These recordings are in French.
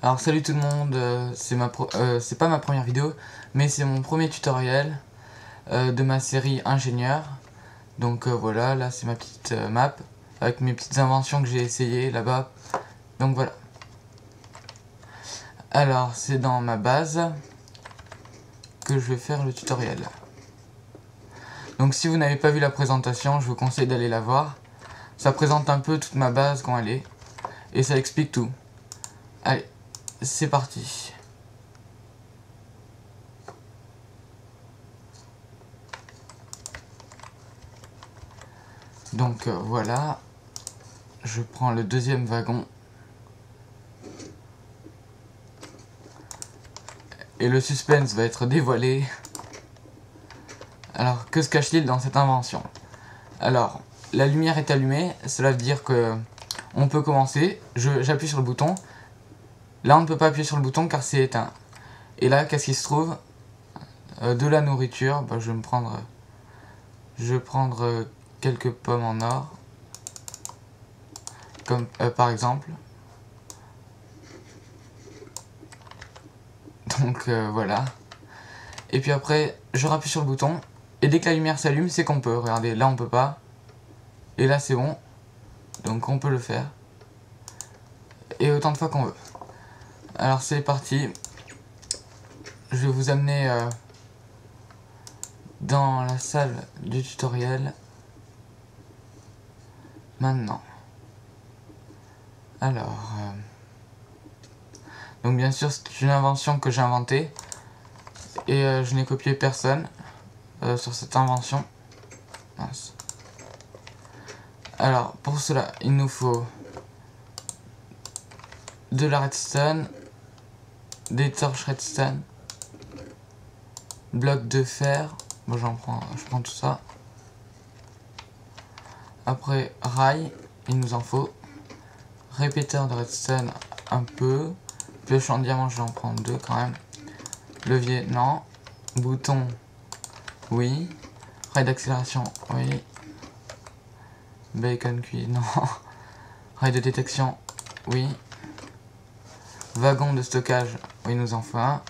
Alors salut tout le monde, c'est pas ma première vidéo, mais c'est mon premier tutoriel de ma série ingénieur. Donc voilà, là c'est ma petite map avec mes petites inventions que j'ai essayées là-bas. Donc voilà. Alors c'est dans ma base que je vais faire le tutoriel. Donc si vous n'avez pas vu la présentation, je vous conseille d'aller la voir. Ça présente un peu toute ma base quand elle est, et ça explique tout. Allez, c'est parti. Donc voilà, je prends le deuxième wagon. Et le suspense va être dévoilé. Alors, que se cache-t-il dans cette invention? Alors, la lumière est allumée, cela veut dire que on peut commencer. J'appuie sur le bouton. Là, on ne peut pas appuyer sur le bouton car c'est éteint. Et là, qu'est-ce qui se trouve? De la nourriture. Bah, je vais prendre quelques pommes en or. Comme par exemple. Donc voilà. Et puis après, je rappuie sur le bouton. Et dès que la lumière s'allume, c'est qu'on peut. Regardez, là on peut pas. Et là c'est bon. Donc on peut le faire. Et autant de fois qu'on veut. Alors c'est parti. Je vais vous amener dans la salle du tutoriel. Maintenant. Alors. Donc bien sûr c'est une invention que j'ai inventée. Et je n'ai copié personne sur cette invention. Mince. Alors pour cela il nous faut de la redstone, des torches redstone, blocs de fer. Bon je prends tout ça. Après rail, il nous en faut. Répéteur de redstone un peu. Pioche en diamant, je vais en prendre deux quand même. Levier, non. Bouton, oui. Rail d'accélération, oui. Bacon cuit, non. Rail de détection, oui. Wagon de stockage, oui, il nous en faut un.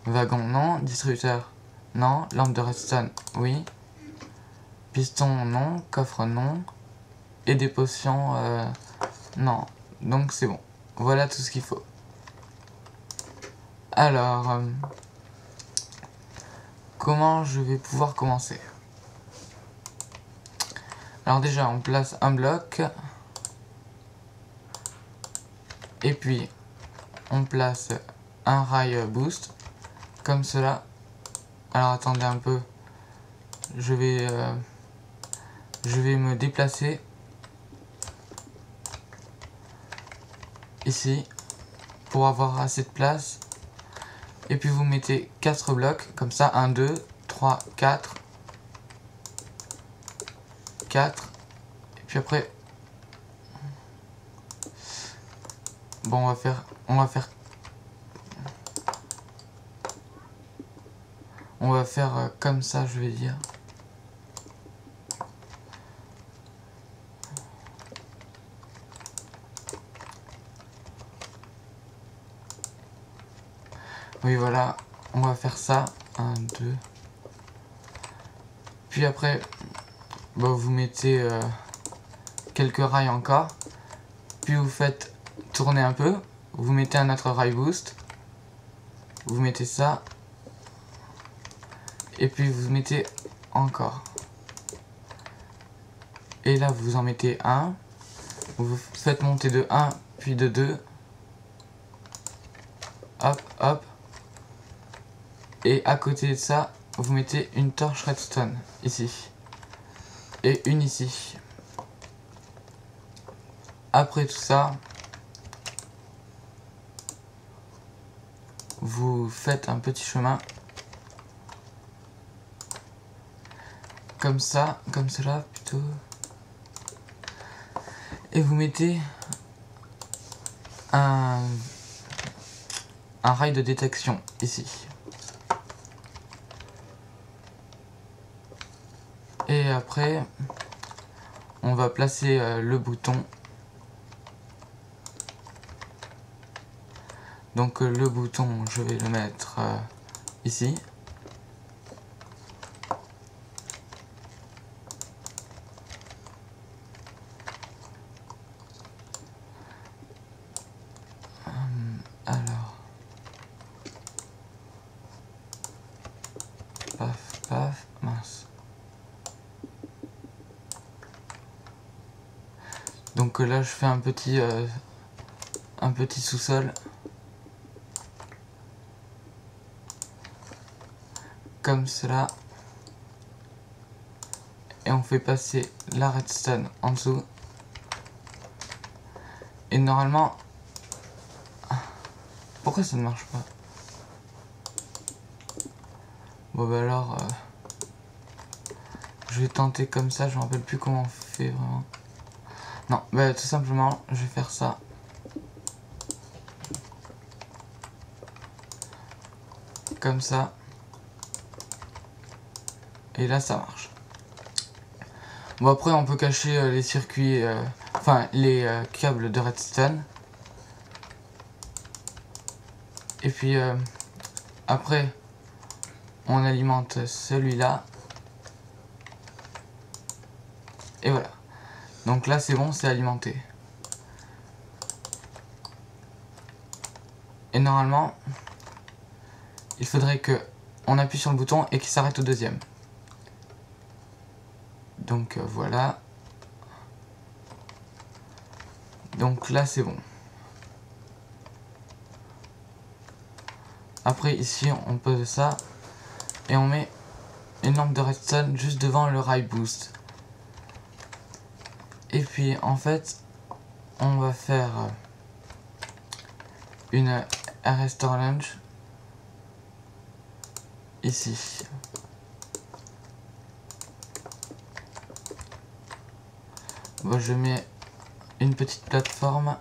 Wagon, non. Distributeur, non. Lampe de redstone, oui. Piston, non. Coffre, non. Et des potions, non. Donc c'est bon. Voilà tout ce qu'il faut. Alors, comment je vais pouvoir commencer? Alors déjà, on place un bloc. Et puis, on place un rail boost. Comme cela. Alors, attendez un peu. Je vais me déplacer. Ici. Pour avoir assez de place. Et puis, vous mettez 4 blocs. Comme ça, 1, 2, 3, 4. 4. Et puis après... Bon, on va faire comme ça, je vais dire. Oui, voilà, on va faire ça. 1, 2. Puis après, bah, vous mettez quelques rails encore. Puis vous faites tourner un peu. Vous mettez un autre rail boost. Vous mettez ça. Et puis vous mettez encore. Et là, vous en mettez un. Vous faites monter de 1, puis de 2. Hop, hop. Et à côté de ça, vous mettez une torche redstone, ici. Et une ici. Après tout ça, vous faites un petit chemin. Comme ça, comme cela plutôt. Et vous mettez un rail de détection ici. Et après, on va placer le bouton Donc le bouton, je vais le mettre ici. Alors, paf, paf, mince. Donc là, je fais un petit sous-sol. Comme cela. Et on fait passer la redstone en dessous. Et normalement... Pourquoi ça ne marche pas? Bon bah alors... je vais tenter comme ça, je me rappelle plus comment on fait vraiment. Non, bah tout simplement, je vais faire ça. Comme ça. Et là ça marche. Bon après on peut cacher les circuits, enfin les câbles de redstone. Et puis après on alimente celui-là. Et voilà. Donc là c'est bon, c'est alimenté. Et normalement, il faudrait que on appuie sur le bouton et qu'il s'arrête au deuxième. Donc voilà. Donc là c'est bon. Après ici on pose ça et on met une lampe de redstone juste devant le rail boost. Et puis en fait on va faire une restore lunch ici. Bon, je mets une petite plateforme.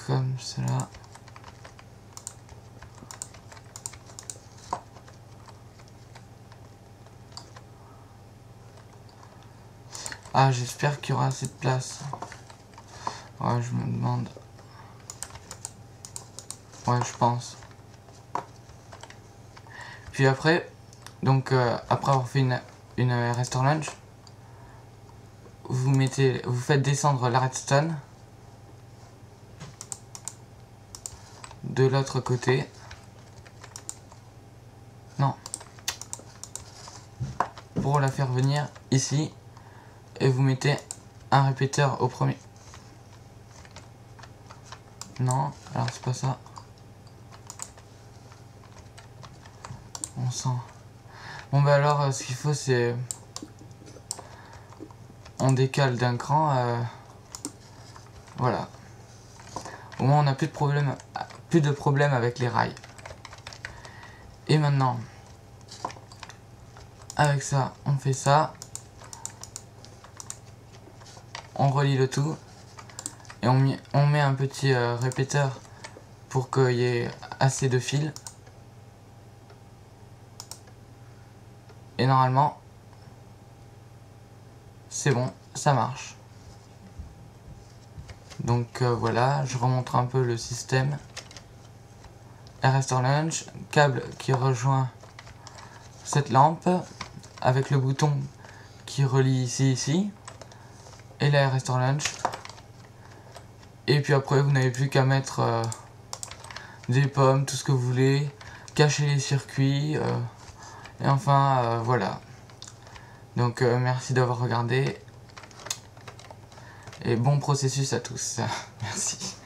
Comme cela. Ah, j'espère qu'il y aura assez de place. Ouais, je me demande. Ouais, je pense. Puis après, donc après avoir fait une restore lunch, vous faites descendre la redstone de l'autre côté. Non. Pour la faire venir ici. Et vous mettez un répéteur au premier. Non, alors c'est pas ça. On sent. Bon bah alors ce qu'il faut c'est... On décale d'un cran. Voilà. Au moins on n'a plus de problème avec les rails. Et maintenant, avec ça, on fait ça. On relie le tout. Et on met un petit répéteur pour qu'il y ait assez de fils. Et normalement, c'est bon, ça marche. Donc voilà, je remonte un peu le système. Restore lunch, câble qui rejoint cette lampe avec le bouton qui relie ici et la restore lunch. Et puis après vous n'avez plus qu'à mettre des pommes, tout ce que vous voulez, cacher les circuits et enfin voilà. Donc merci d'avoir regardé et bon processus à tous. Merci.